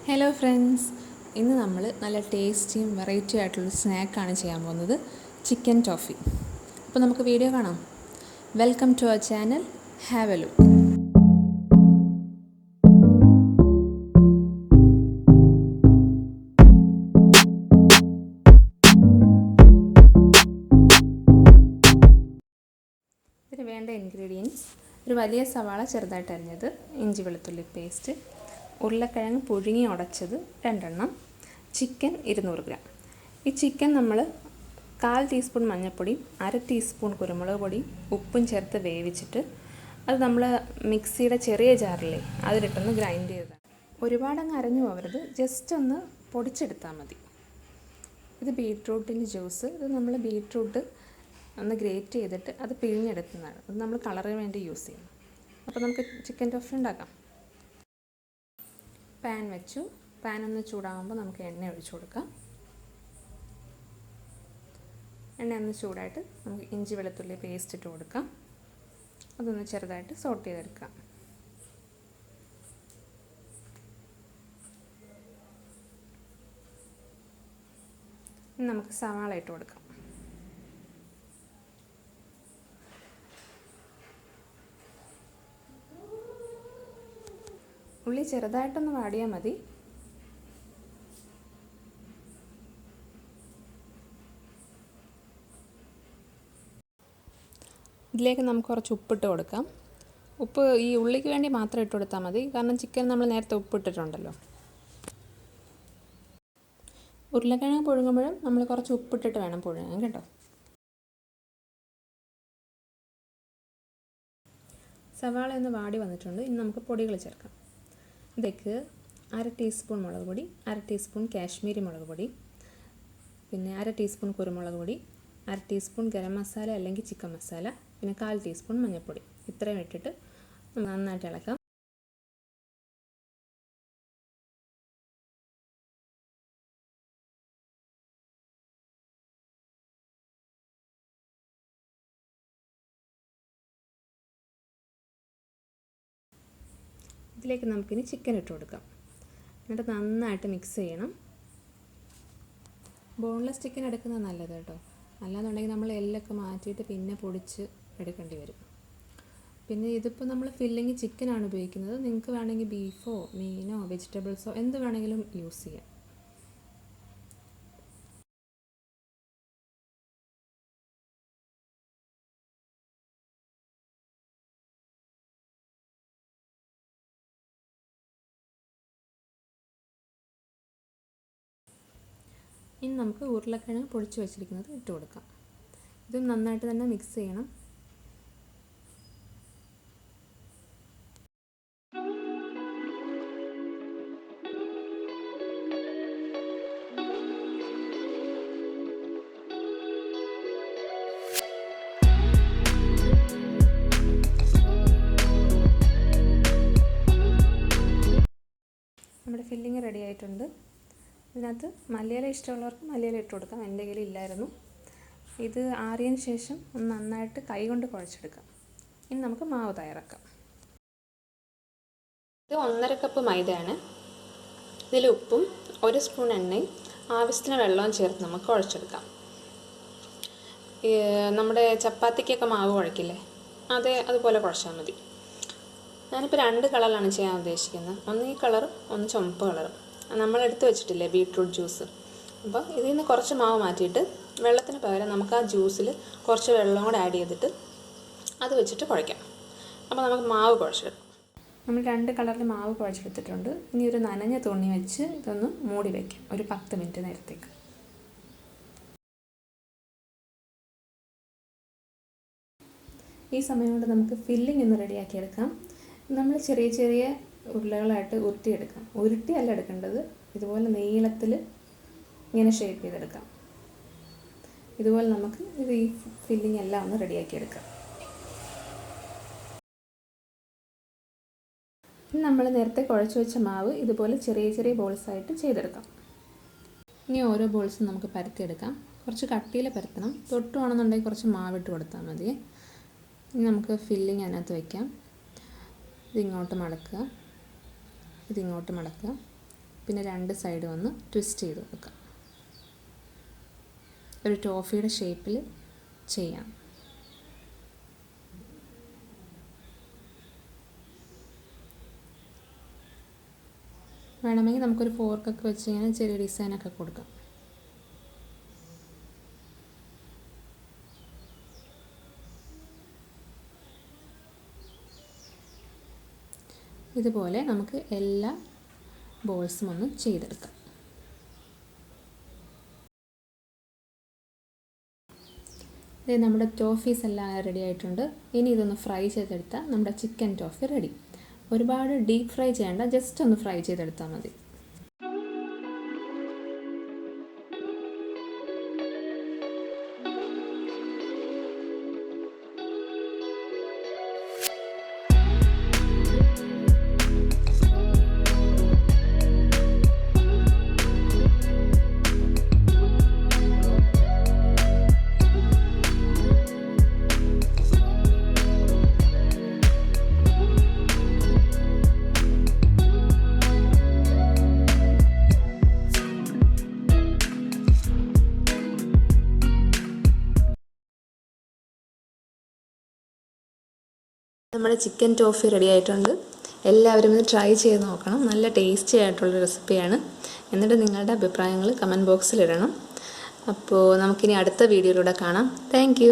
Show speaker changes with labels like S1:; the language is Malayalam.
S1: ഹലോ ഫ്രണ്ട്സ്, ഇന്ന് നമ്മൾ നല്ല ടേസ്റ്റിയും വെറൈറ്റി ആയിട്ടുള്ള സ്നാക്കാണ് ചെയ്യാൻ പോകുന്നത്, ചിക്കൻ ടോഫി. അപ്പോൾ നമുക്ക് വീഡിയോ കാണാം. Welcome to our channel. Have a look. ഇതിന് വേണ്ട ഇൻഗ്രീഡിയൻസ്: ഒരു വലിയ സവാള ചെറുതായിട്ട് അരിഞ്ഞത്, ഇഞ്ചി വെളുത്തുള്ളി പേസ്റ്റ്, ഉരുളക്കിഴങ്ങ് പുഴുങ്ങി ഉടച്ചത് 2 എണ്ണം, ചിക്കൻ 200 ഗ്രാം. ഈ ചിക്കൻ നമ്മൾ 1/4 ടീസ്പൂൺ മഞ്ഞൾപ്പൊടി, 1/2 ടീസ്പൂൺ കുരുമുളക് പൊടി, ഉപ്പും ചേർത്ത് വേവിച്ചിട്ട് അത് നമ്മൾ മിക്സിയുടെ ചെറിയ ജാറിലെ അതിലിട്ടൊന്ന് ഗ്രൈൻഡ് ചെയ്തതാണ്. ഒരുപാടങ്ങ് അരഞ്ഞു പോകരുത്, ജസ്റ്റ് ഒന്ന് പൊടിച്ചെടുത്താൽ മതി. ഇത് ബീട്രൂട്ടിൻ്റെ ജ്യൂസ്. ഇത് നമ്മൾ ബീട്രൂട്ട് ഒന്ന് ഗ്രേറ്റ് ചെയ്തിട്ട് അത് പിഴിഞ്ഞെടുക്കുന്നതാണ്. അത് നമ്മൾ കളറിന് വേണ്ടി യൂസ് ചെയ്യും. അപ്പോൾ നമുക്ക് ചിക്കൻ ടോഫി ഉണ്ടാക്കാം. പാൻ വെച്ചു. പാൻ ഒന്ന് ചൂടാകുമ്പോൾ നമുക്ക് എണ്ണ ഒഴിച്ചു കൊടുക്കാം. എണ്ണ ഒന്ന് ചൂടായിട്ട് നമുക്ക് ഇഞ്ചി വെളുത്തുള്ളി പേസ്റ്റ് ഇട്ട് കൊടുക്കാം. അതൊന്ന് ചെറുതായിട്ട് സോട്ട് ചെയ്തെടുക്കാം. ഇനി നമുക്ക് സവാള ഇട്ട് കൊടുക്കാം. ഉള്ളി ചെറുതായിട്ടൊന്ന് വാടിയാൽ മതി. ഇതിലേക്ക് നമുക്ക് കുറച്ച് ഉപ്പിട്ട് കൊടുക്കാം. ഉപ്പ് ഈ ഉള്ളിക്ക് വേണ്ടി മാത്രം ഇട്ട് കൊടുത്താൽ മതി, കാരണം ചിക്കൻ നമ്മൾ നേരത്തെ ഉപ്പിട്ടിട്ടുണ്ടല്ലോ. ഉരുളക്കിഴങ്ങ് പുഴുങ്ങുമ്പോഴും നമ്മൾ കുറച്ച് ഉപ്പിട്ടിട്ട് വേണം പുഴുങ്ങാൻ, കേട്ടോ. സവാള ഒന്ന് വാടി വന്നിട്ടുണ്ട്. ഇനി നമുക്ക് പൊടികൾ ചേർക്കാം. ഇതിലേക്ക് 1/2 ടീസ്പൂൺ മുളക് പൊടി, 1/2 ടീസ്പൂൺ കാശ്മീരി മുളക് പൊടി, പിന്നെ 1/2 ടീസ്പൂൺ കുരുമുളക് പൊടി, 1/2 ടീസ്പൂൺ ഗരം മസാല അല്ലെങ്കിൽ ചിക്കൻ മസാല, പിന്നെ 1/4 ടീസ്പൂൺ മഞ്ഞൾപ്പൊടി. ഇത്രയും ഇട്ടിട്ട് നന്നായിട്ട് ഇളക്കാം. ഇതിലേക്ക് നമുക്കിനി ചിക്കൻ ഇട്ട് കൊടുക്കാം. എന്നിട്ട് നന്നായിട്ട് മിക്സ് ചെയ്യണം. ബോൺലെസ് ചിക്കൻ എടുക്കുന്നത് നല്ലത്, കേട്ടോ. അല്ലാന്നുണ്ടെങ്കിൽ നമ്മൾ എല്ലൊക്കെ മാറ്റിയിട്ട് പിന്നെ പൊടിച്ച് എടുക്കേണ്ടി വരും. പിന്നെ ഇതിപ്പോൾ നമ്മൾ ഫില്ലിങ് ചിക്കനാണ് ഉപയോഗിക്കുന്നത്. നിങ്ങൾക്ക് വേണമെങ്കിൽ ബീഫോ മീനോ വെജിറ്റബിൾസോ എന്ത് വേണമെങ്കിലും യൂസ് ചെയ്യാം. ഇനി നമുക്ക് ഉരുളക്കിഴങ്ങ് പൊടിച്ച് വെച്ചിരിക്കുന്നത് ഇട്ട് കൊടുക്കാം. ഇത് നന്നായിട്ട് തന്നെ മിക്സ് ചെയ്യണം. നമ്മുടെ ഫില്ലിങ് റെഡി ആയിട്ടുണ്ട്. ഇതിനകത്ത് മല്ലിയില ഇഷ്ടമുള്ളവർക്ക് മല്ലിയില ഇട്ട് കൊടുക്കാം. എൻ്റെ കയ്യിൽ ഇല്ലായിരുന്നു. ഇത് ആറിയതിന് ശേഷം ഒന്ന് നന്നായിട്ട് കൈ കൊണ്ട് കുഴച്ചെടുക്കാം. ഇനി നമുക്ക് മാവ് തയ്യാറാക്കാം. ഇത് 1.5 കപ്പ് മൈദയാണ്. ഇതിൽ ഉപ്പും 1 സ്പൂൺ എണ്ണയും ആവശ്യത്തിന് വെള്ളവും ചേർത്ത് നമുക്ക് കുഴച്ചെടുക്കാം. നമ്മുടെ ചപ്പാത്തിക്കൊക്കെ മാവ് കുഴക്കില്ലേ, അതുപോലെ കുഴച്ചാൽ മതി. ഞാനിപ്പോൾ 2 കളറിലാണ് ചെയ്യാൻ ഉദ്ദേശിക്കുന്നത്. ഒന്ന് ഈ കളറും ഒന്ന് ചുമപ്പ് കളറും. നമ്മളെടുത്ത് വെച്ചിട്ടില്ലേ ബീട്രൂട്ട് ജ്യൂസ്. അപ്പോൾ ഇതിൽ നിന്ന് കുറച്ച് മാവ് മാറ്റിയിട്ട് വെള്ളത്തിന് പകരം നമുക്ക് ആ ജ്യൂസിൽ കുറച്ച് വെള്ളം കൂടെ ആഡ് ചെയ്തിട്ട് അത് വെച്ചിട്ട് കുഴയ്ക്കാം. അപ്പോൾ നമുക്ക് മാവ് കുഴച്ചെടുക്കാം. നമ്മൾ 2 കളറിൽ മാവ് കുഴച്ചെടുത്തിട്ടുണ്ട്. ഇനി ഒരു നനഞ്ഞ തുണി വെച്ച് ഇതൊന്ന് മൂടി വയ്ക്കാം ഒരു 10 മിനിറ്റ് നേരത്തേക്ക്. ഈ സമയം കൊണ്ട് നമുക്ക് ഫില്ലിംഗ് ഒന്ന് റെഡിയാക്കിയെടുക്കാം. നമ്മൾ ചെറിയ ചെറിയ ഉരുളകളായിട്ട് ഉരുട്ടിയെടുക്കാം. ഉരുട്ടിയല്ല എടുക്കേണ്ടത്, ഇതുപോലെ നീളത്തിൽ ഇങ്ങനെ ഷേപ്പ് ചെയ്തെടുക്കാം. ഇതുപോലെ നമുക്ക് ഈ ഫില്ലിംഗ് എല്ലാം ഒന്ന് റെഡിയാക്കിയെടുക്കാം. ഇനി നമ്മൾ നേരത്തെ കുഴച്ച് വെച്ച മാവ് ഇതുപോലെ ചെറിയ ചെറിയ ബോൾസായിട്ട് ചെയ്തെടുക്കാം. ഇനി ഓരോ ബോൾസും നമുക്ക് പരത്തിയെടുക്കാം. കുറച്ച് കട്ടിയിൽ പരത്തണം. തൊട്ടുവാണെന്നുണ്ടെങ്കിൽ കുറച്ച് മാവിട്ട് കൊടുത്താൽ മതി. ഇനി നമുക്ക് ഫില്ലിംഗ് അതിനകത്ത് വയ്ക്കാം. ഇതിങ്ങോട്ട് മടക്കുക, പിന്നെ 2 സൈഡും ഒന്ന് ട്വിസ്റ്റ് ചെയ്ത് കൊടുക്കാം. ഒരു ടോഫിയുടെ ഷേപ്പിൽ ചെയ്യാം. വേണമെങ്കിൽ നമുക്കൊരു ഫോർക്കൊക്കെ വെച്ച് ഇങ്ങനെ ചെറിയ ഡിസൈനൊക്കെ കൊടുക്കാം. ഇതുപോലെ നമുക്ക് എല്ലാ ബോൾസും ഒന്ന് ചെയ്തെടുക്കാം. ഇത് നമ്മുടെ ടോഫീസ് എല്ലാം റെഡി ആയിട്ടുണ്ട്. ഇനി ഇതൊന്ന് ഫ്രൈ ചെയ്തെടുത്താൽ നമ്മുടെ ചിക്കൻ ടോഫി റെഡി. ഒരുപാട് ഡീപ്പ് ഫ്രൈ ചെയ്യേണ്ട, ജസ്റ്റ് ഒന്ന് ഫ്രൈ ചെയ്തെടുത്താൽ മതി. നമ്മുടെ ചിക്കൻ ടോഫി റെഡി ആയിട്ടുണ്ട്. എല്ലാവരും ഇത് ട്രൈ ചെയ്ത് നോക്കണം. നല്ല ടേസ്റ്റി ആയിട്ടുള്ള റെസിപ്പിയാണ്. എന്നിട്ട് നിങ്ങളുടെ അഭിപ്രായങ്ങൾ കമൻറ്റ് ബോക്സിൽ ഇടണം. അപ്പോൾ നമുക്കിനി അടുത്ത വീഡിയോയിലൂടെ കാണാം. താങ്ക്